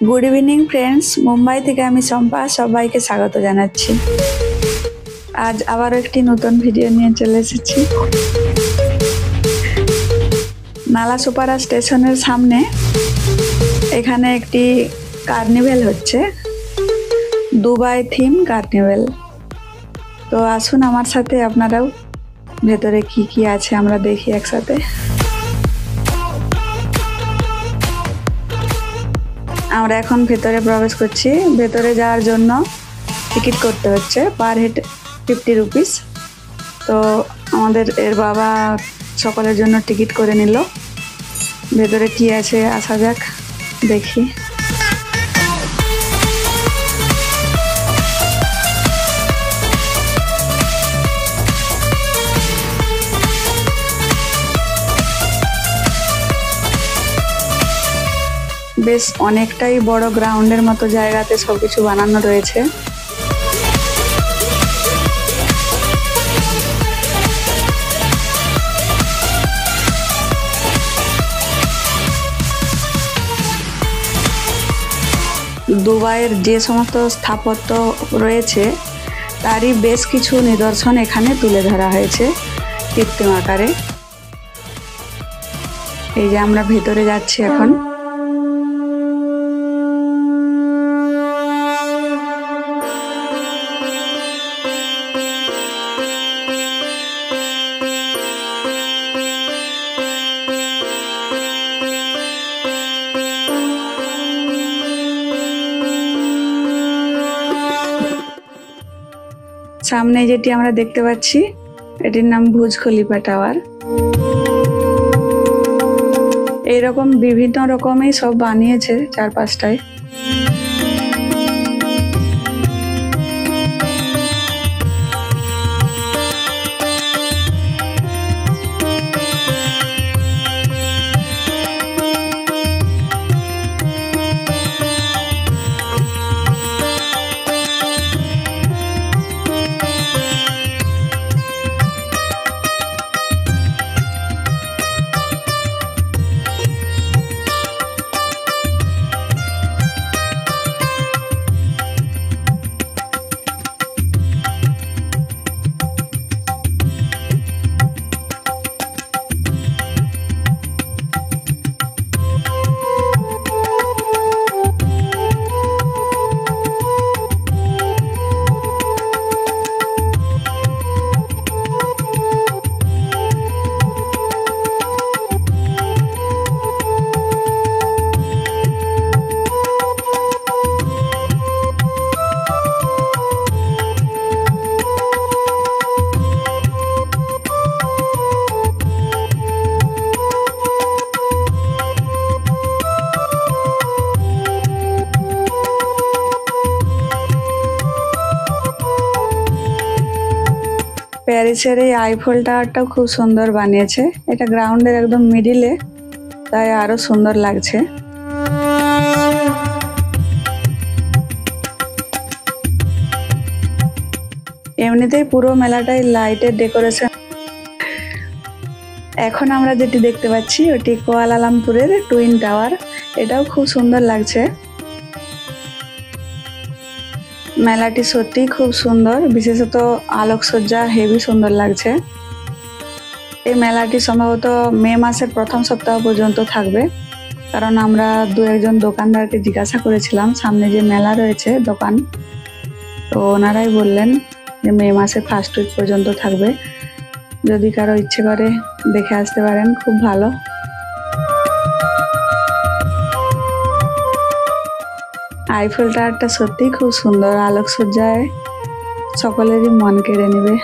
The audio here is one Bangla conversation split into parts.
গুড ইভিনিং ফ্রেন্ডস, মুম্বাই থেকে আমি চম্পা সবাইকে স্বাগত জানাচ্ছি। আজ আবার একটি নতুন ভিডিও নিয়ে চলে এসেছি। নালাসোপারা স্টেশনের সামনে এখানে একটি কার্নিভেল হচ্ছে, দুবাই থিম কার্নিভেল। তো আসুন আমার সাথে, আপনারাও ভেতরে কি কি আছে আমরা দেখি একসাথে। আমরা এখন ভেতরে প্রবেশ করছি। ভেতরে যাওয়ার জন্য টিকিট করতে হচ্ছে, পার হেড 50 রুপিস। তো আমাদের এর বাবা সকলের জন্য টিকিট করে নিল। ভেতরে কি আছে আসা যাক, দেখি। বেশ অনেকটাই বড় গ্রাউন্ডের মতো জায়গাতে সবকিছু বানানো রয়েছে। দুবাইয়ের যে সমস্ত স্থাপত্য রয়েছে তারই বেশ কিছু নিদর্শন এখানে তুলে ধরা হয়েছে কৃত্রিম আকারে। এই যে আমরা ভেতরে যাচ্ছি এখন। সামনে যেটি আমরা দেখতে পাচ্ছি এটির নাম বুর্জ খলিফা টাওয়ার। এইরকম বিভিন্ন রকমই সব বানিয়েছে চারপাশটায়। প্যারিসের এই আইফেল টাওয়ারটাও খুব সুন্দর বানিয়েছে। এটা গ্রাউন্ডের একদম মিডিলে, তাই আরো সুন্দর লাগছে। এমনিতেই পুরো মেলাটাই লাইটের ডেকোরেশন। এখন আমরা যেটি দেখতে পাচ্ছি ওটি কুয়ালালামপুরের টুইন টাওয়ার। এটাও খুব সুন্দর লাগছে। মেলাটি সত্যি খুব সুন্দর, বিশেষত আলোকসজ্জা হেভি সুন্দর লাগছে। এই মেলাটি সম্ভবত মে মাসের প্রথম সপ্তাহ পর্যন্ত থাকবে, কারণ আমরা দু একজন দোকানদারকে জিজ্ঞাসা করেছিলাম সামনে যে মেলা রয়েছে দোকান, তো ওনারাই বললেন যে মে মাসের ফার্স্ট উইক পর্যন্ত থাকবে। যদি কারো ইচ্ছে করে দেখে আসতে পারেন, খুব ভালো। আইফেল টাওয়ারটা সত্যি খুব সুন্দর, আলোকসজ্জায় সকলেরই মন কেড়ে নেবে।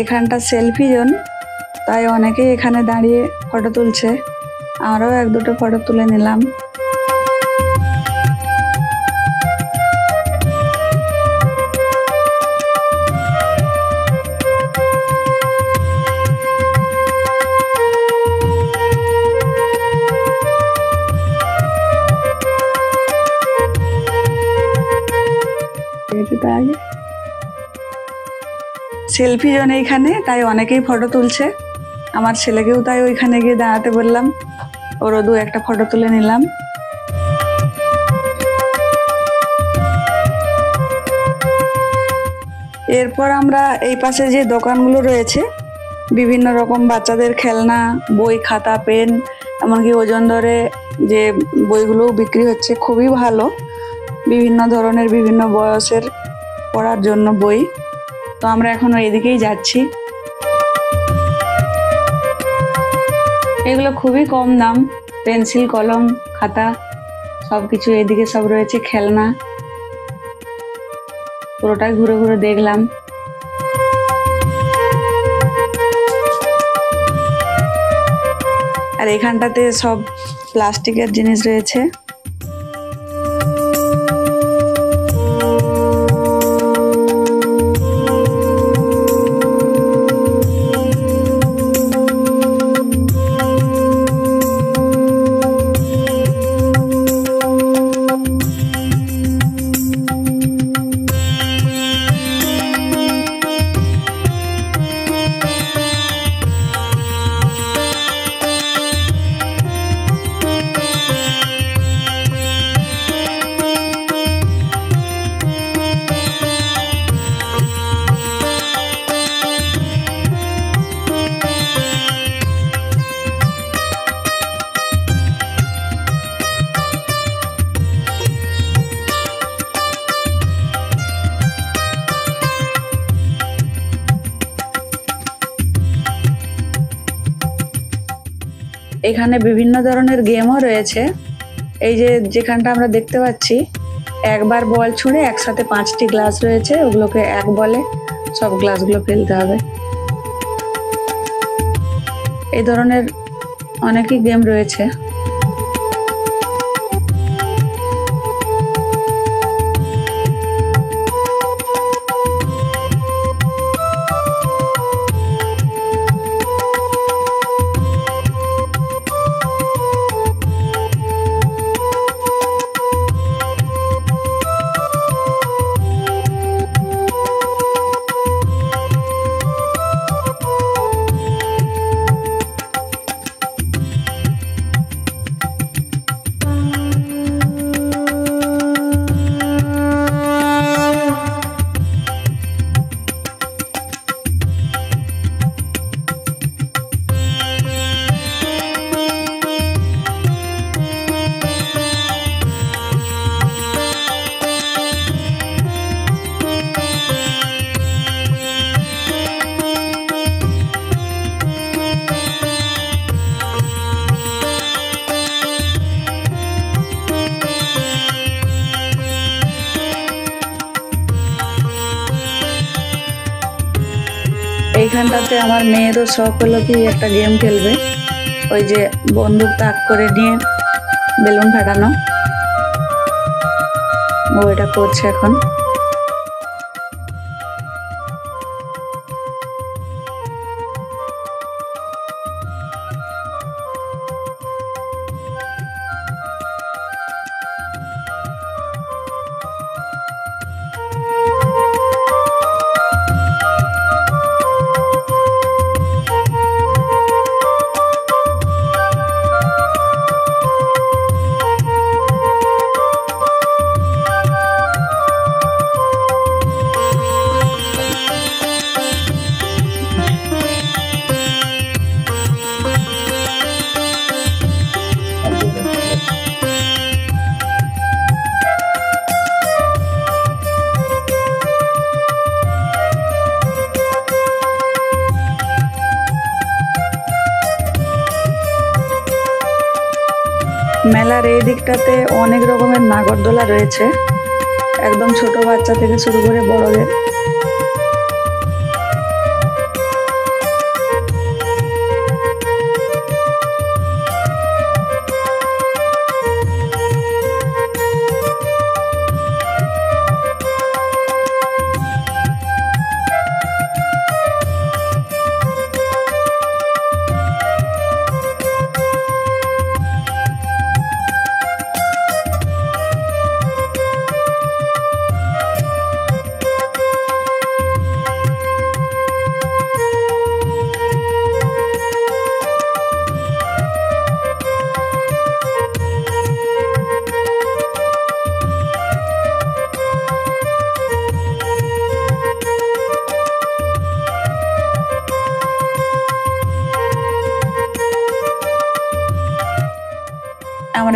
এখানটা সেলফি জোন। তাই অনেকেই এখানে দাঁড়িয়ে ফটো তুলছে। আমরাও এক দুটো ফটো তুলে নিলাম। সেলফি জোন এইখানে, তাই অনেকেই ফটো তুলছে। আমার ছেলেকেও তাই ওইখানে গিয়ে দাঁড়াতে বললাম, ওরও দু একটা ফটো তুলে নিলাম। এরপর আমরা এই পাশে যে দোকানগুলো রয়েছে, বিভিন্ন রকম বাচ্চাদের খেলনা, বই, খাতা, পেন, এমনকি ওজন ধরে যে বইগুলোও বিক্রি হচ্ছে, খুবই ভালো। বিভিন্ন ধরনের বিভিন্ন বয়সের পড়ার জন্য বই। তো আমরা এখন এইদিকেই যাচ্ছি। এগুলো খুবই কম দাম, পেন্সিল, কলম, খাতা সবকিছু এদিকে সব রয়েছে। খেলনা পুরোটাই ঘুরে ঘুরে দেখলাম। আর এখানটাতে সব প্লাস্টিকের জিনিস রয়েছে। এখানে বিভিন্ন ধরনের গেমও রয়েছে। এই যে যেখানটা আমরা দেখতে পাচ্ছি, একবার বল ছুঁড়ে একসাথে 5টি গ্লাস রয়েছে, ওগুলোকে এক বলে সব গ্লাসগুলো ফেলতে হবে। এই ধরনের অনেকই গেম রয়েছে। এইখানটাতে আমার মেয়েরও শখ হলো কি একটা গেম খেলবে, ওই যে বন্দুক তাক করে নিয়ে বেলুন ফাটানো, ও এটা করছে এখন। মেলার এই দিকটাতে অনেক রকমের নাগরদোলা রয়েছে, একদম ছোট বাচ্চা থেকে শুরু করে বড়দের।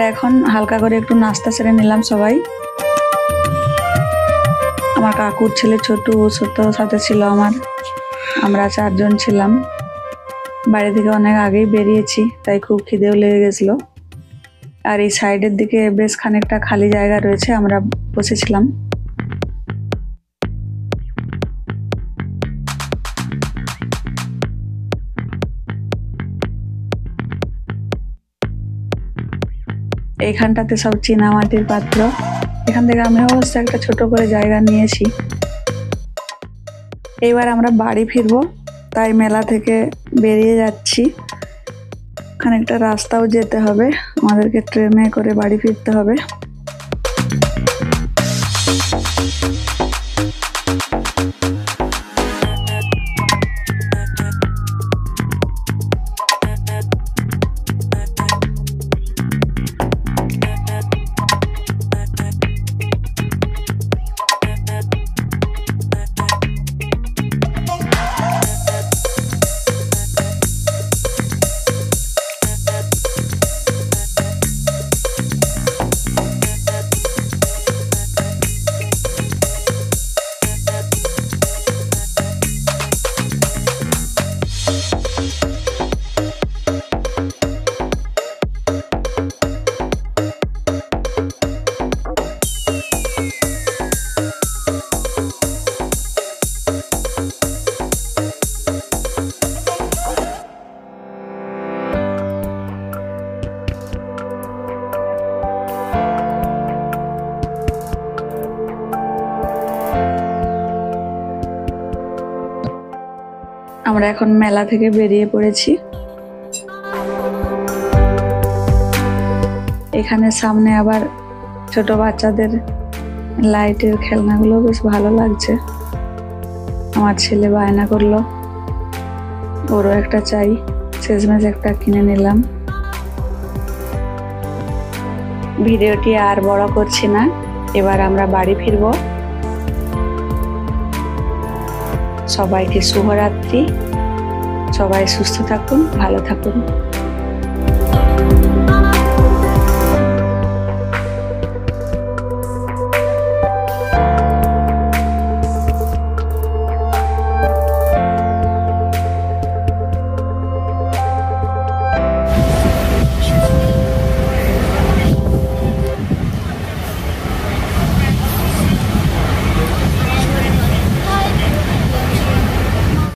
আমরা এখন হালকা করে একটু নাস্তা সেরে নিলাম সবাই। আমার কাকুর ছেলে ছোটু সাথে ছিল আমরা 4 জন ছিলাম। বাড়ি থেকে অনেক আগেই বেরিয়েছি, তাই খুব খিদেও লেগে গেছিল। আর এই সাইডের দিকে বেশ খানিকটা খালি জায়গা রয়েছে, আমরা বসেছিলাম। এইখানটাতে সব চীনা মাটির পাত্র। এখান থেকে আমি অবশ্য একটা ছোট করে জায়গা নিয়েছি। এইবার আমরা বাড়ি ফিরবো, তাই মেলা থেকে বেরিয়ে যাচ্ছি। খানিকটা রাস্তাও যেতে হবে, আমাদেরকে ট্রেনে করে বাড়ি ফিরতে হবে। আমরা এখন মেলা থেকে বেরিয়ে পড়েছি। এখানে সামনে আবার ছোট বাচ্চাদের লাইটের খেলনাগুলো বেশ ভালো লাগছে। আমার ছেলে বায়না করলো, ওরও একটা চাই, শেষমেশ একটা কিনে নিলাম। ভিডিওটি আর বড় করছি না, এবার আমরা বাড়ি ফিরবো। সবাইকে শুভরাত্রি, সবাই সুস্থ থাকুন, ভালো থাকুন।